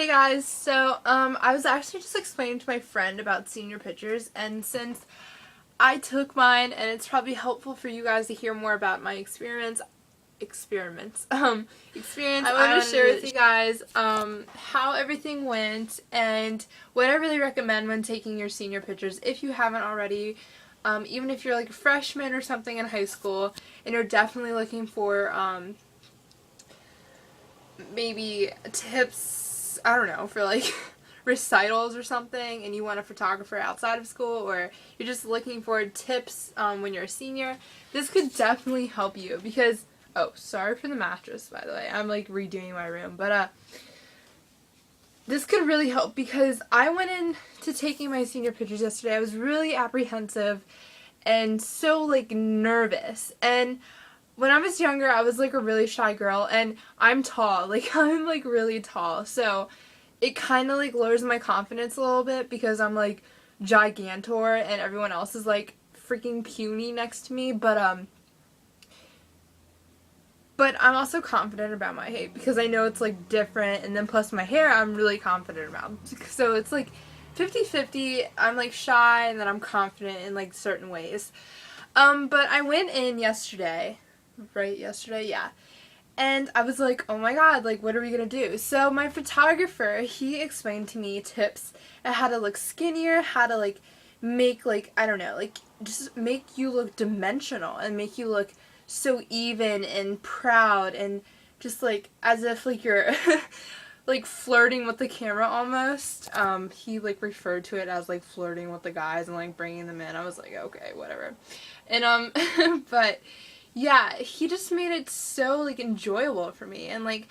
Hey guys, so I was actually just explaining to my friend about senior pictures, and since I took mine and it's probably helpful for you guys to hear more about my experience, I wanted to share with you guys how everything went and what I really recommend when taking your senior pictures if you haven't already. Even if you're like a freshman or something in high school and you're definitely looking for maybe tips, I don't know, for like recitals or something, and you want a photographer outside of school, or you're just looking for tips when you're a senior, this could definitely help you because, oh, sorry for the mattress, by the way. I'm like redoing my room, but this could really help because I went into taking my senior pictures yesterday. I was really apprehensive and so like nervous, and when I was younger, I was like a really shy girl, and I'm tall, like I'm like really tall, so it kind of like lowers my confidence a little bit because I'm like gigantor and everyone else is like freaking puny next to me, but I'm also confident about my height because I know it's like different, and then plus my hair I'm really confident about, so it's like 50-50. I'm like shy and then I'm confident in like certain ways. But I went in yesterday, yeah. And I was like, oh my god, like, what are we gonna do? So my photographer, he explained to me tips on how to look skinnier, how to, like, make, like, I don't know, like, just make you look dimensional and make you look so even and proud and just, like, as if, like, you're, like, flirting with the camera almost. He, like, referred to it as, like, flirting with the guys and, like, bringing them in. I was like, okay, whatever. And, but yeah, he just made it so, like, enjoyable for me, and, like,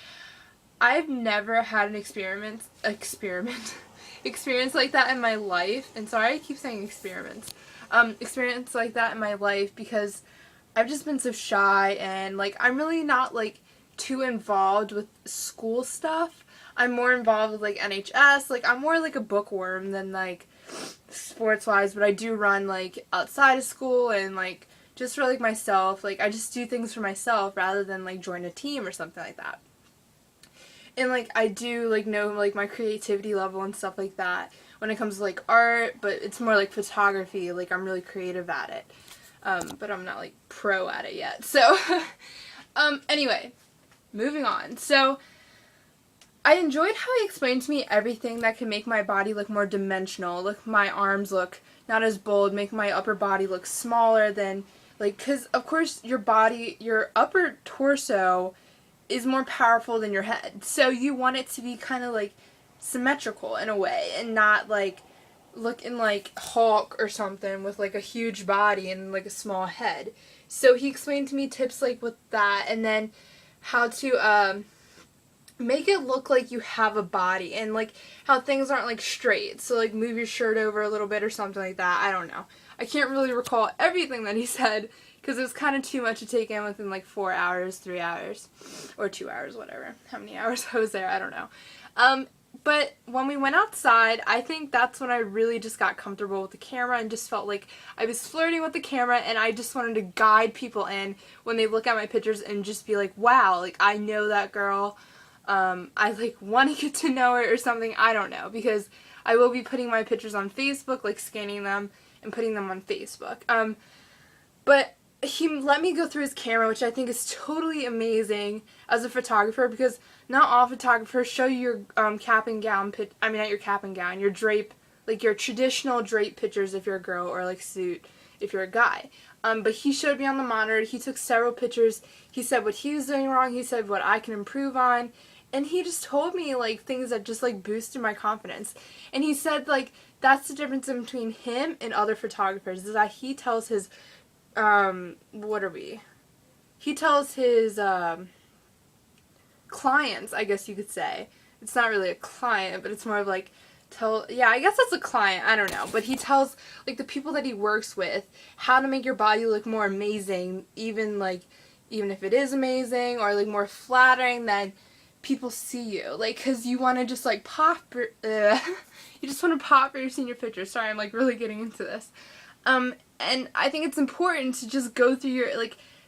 I've never had an experience like that in my life, and sorry I keep saying experience like that in my life because I've just been so shy, and, like, I'm really not, like, too involved with school stuff. I'm more involved with, like, NHS, like, I'm more like a bookworm than, like, sports-wise, but I do run, like, outside of school and, like, just for, like, myself. Like, I just do things for myself rather than, like, join a team or something like that. And, like, I do, like, know, like, my creativity level and stuff like that when it comes to, like, art, but it's more, like, photography. Like, I'm really creative at it. But I'm not, like, pro at it yet. So, anyway, moving on. So, I enjoyed how he explained to me everything that can make my body look more dimensional, look my arms look not as bold, make my upper body look smaller than, like, because, of course, your body, your upper torso is more powerful than your head. So you want it to be kind of, like, symmetrical in a way and not, like, looking like Hulk or something with, like, a huge body and, like, a small head. So he explained to me tips, like, with that, and then how to, make it look like you have a body, and, like, how things aren't, like, straight. So, like, move your shirt over a little bit or something like that. I don't know. I can't really recall everything that he said because it was kind of too much to take in within, like, 4 hours, 3 hours, or 2 hours, whatever. How many hours I was there, I don't know. But when we went outside, I think that's when I really just got comfortable with the camera and just felt like I was flirting with the camera, and I just wanted to guide people in when they look at my pictures and just be like, wow, like, I know that girl. I, like, want to get to know her or something, I don't know, because I will be putting my pictures on Facebook, like, scanning them and putting them on Facebook. But he let me go through his camera, which I think is totally amazing as a photographer, because not all photographers show you your cap and gown, not your cap and gown, your drape, like, your traditional drape pictures if you're a girl, or, like, suit if you're a guy. But he showed me on the monitor, he took several pictures, he said what he was doing wrong, he said what I can improve on, and he just told me, like, things that just, like, boosted my confidence. And he said, like, that's the difference between him and other photographers, is that he tells his, He tells his, clients, I guess you could say. It's not really a client, but it's more of, like, yeah, I guess that's a client, I don't know. But he tells, like, the people that he works with how to make your body look more amazing, even if it is amazing, or, like, more flattering than people see you, like, because you want to just, like, you just want to pop for your senior picture. Sorry, I'm, like, really getting into this. And I think it's important to just go through your,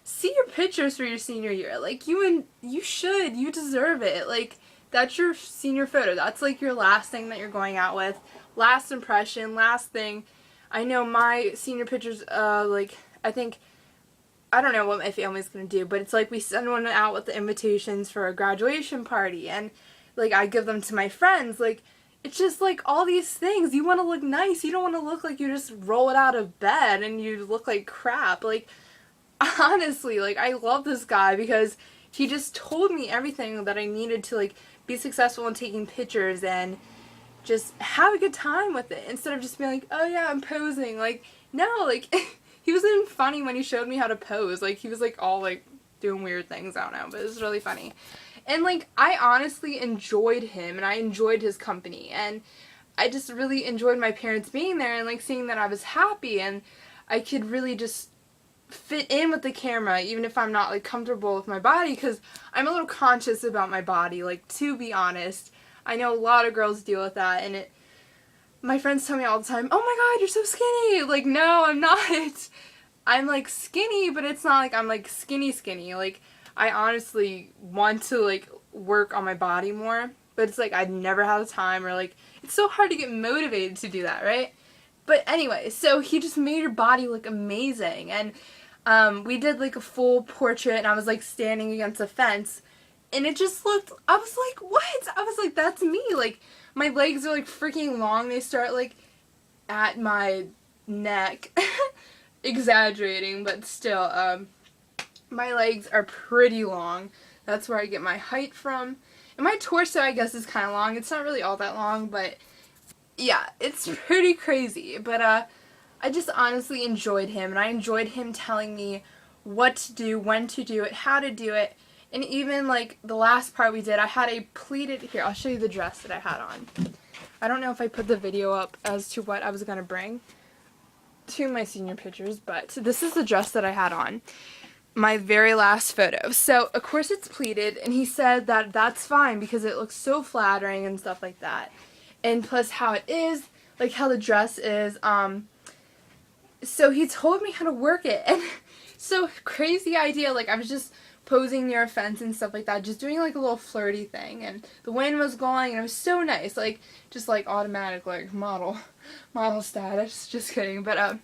see your pictures for your senior year. Like, you deserve it. Like, that's your senior photo. That's like your last thing that you're going out with. Last impression, last thing. I know my senior pictures, like, I don't know what my family's gonna do, but it's like we send one out with the invitations for a graduation party, and like I give them to my friends. Like, it's just like all these things. You want to look nice. You don't want to look like you just roll it out of bed and you look like crap. Like, honestly, like, I love this guy because he just told me everything that I needed to, like, be successful in taking pictures and just have a good time with it, instead of just being like, oh yeah, I'm posing. Like, no, like, he was even funny when he showed me how to pose. Like, he was like all like doing weird things, I don't know, but it was really funny. And like, I honestly enjoyed him and I enjoyed his company, and I just really enjoyed my parents being there and like seeing that I was happy and I could really just fit in with the camera even if I'm not like comfortable with my body, because I'm a little conscious about my body, like, to be honest. I know a lot of girls deal with that, and my friends tell me all the time, oh my god, you're so skinny. Like, no, I'm not. I'm like skinny, but it's not like I'm like skinny skinny. Like, I honestly want to like work on my body more, but it's like I never have the time, or like it's so hard to get motivated to do that, right? But anyway, so he just made your body look amazing, and we did like a full portrait, and I was like standing against a fence, and it just looked, I was like, what? I was like, that's me. Like, my legs are like freaking long. They start like at my neck. Exaggerating, but still, my legs are pretty long. That's where I get my height from. And my torso, I guess, is kind of long. It's not really all that long, but yeah, it's pretty crazy. But I just honestly enjoyed him, and I enjoyed him telling me what to do, when to do it, how to do it. And even like the last part we did, I had a pleated, here, I'll show you the dress that I had on. I don't know if I put the video up as to what I was going to bring to my senior pictures, but this is the dress that I had on. My very last photo. So, of course it's pleated, and he said that that's fine because it looks so flattering and stuff like that. And plus how it is, like how the dress is, so he told me how to work it. And so, crazy idea, like I was just posing near a fence and stuff like that, just doing like a little flirty thing, and the wind was blowing, and it was so nice, like, just like automatic, like, model status, just kidding, but,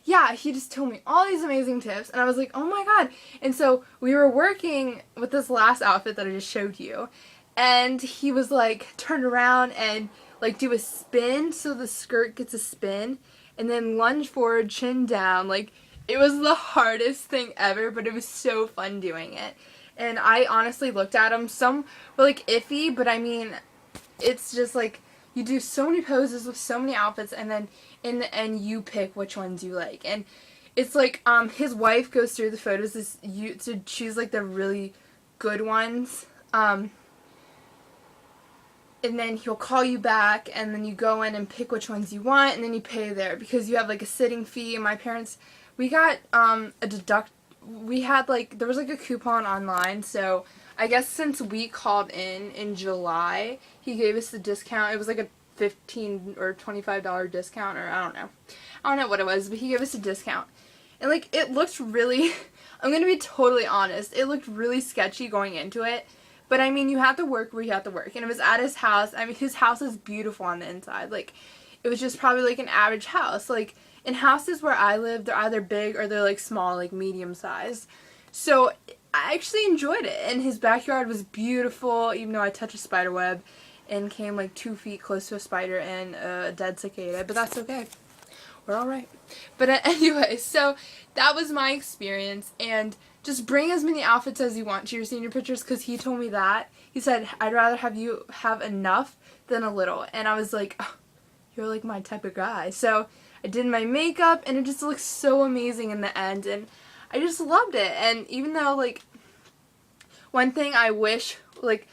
yeah, he just told me all these amazing tips, and I was like, oh my god. And so we were working with this last outfit that I just showed you, and he was like, turn around and like do a spin so the skirt gets a spin, and then lunge forward, chin down. Like, it was the hardest thing ever, but it was so fun doing it. And I honestly looked at him, some were like iffy, but I mean, it's just like, you do so many poses with so many outfits, and then in the end you pick which ones you like. And it's like, his wife goes through the photos to choose like the really good ones, and then he'll call you back, and then you go in and pick which ones you want, and then you pay there, because you have like a sitting fee. And my parents, we got we had like, there was like a coupon online, so I guess since we called in July, he gave us the discount. It was like a $15 or $25 discount, or I don't know what it was, but he gave us a discount. And like, it looked really, I'm gonna be totally honest, it looked really sketchy going into it, but I mean, you have to work where you have to work, and it was at his house. I mean, his house is beautiful on the inside. Like, it was just probably like an average house. Like, in houses where I live, they're either big or they're like small, like medium size. So I actually enjoyed it, and his backyard was beautiful, even though I touched a spider web and came like 2 feet close to a spider and a dead cicada, but that's okay. We're alright. But anyway, so that was my experience, and just bring as many outfits as you want to your senior pictures, because he told me that. He said, I'd rather have you have enough than a little, and I was like, oh, you're like my type of guy. So I did my makeup, and it just looks so amazing in the end, and I just loved it. And even though, like, one thing I wish, like,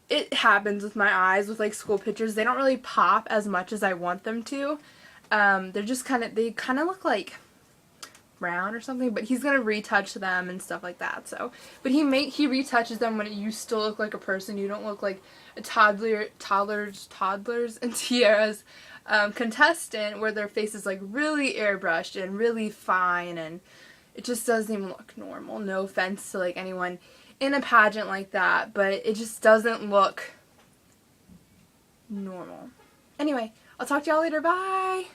it happens with my eyes with like school pictures, they don't really pop as much as I want them to. They're just they kind of look like brown or something, but he's gonna retouch them and stuff like that. So, but he retouches them when you still look like a person. You don't look like a toddlers and tiaras contestant where their face is like really airbrushed and really fine, and it just doesn't even look normal. No offense to like anyone in a pageant like that, but it just doesn't look normal. Anyway, I'll talk to y'all later. Bye!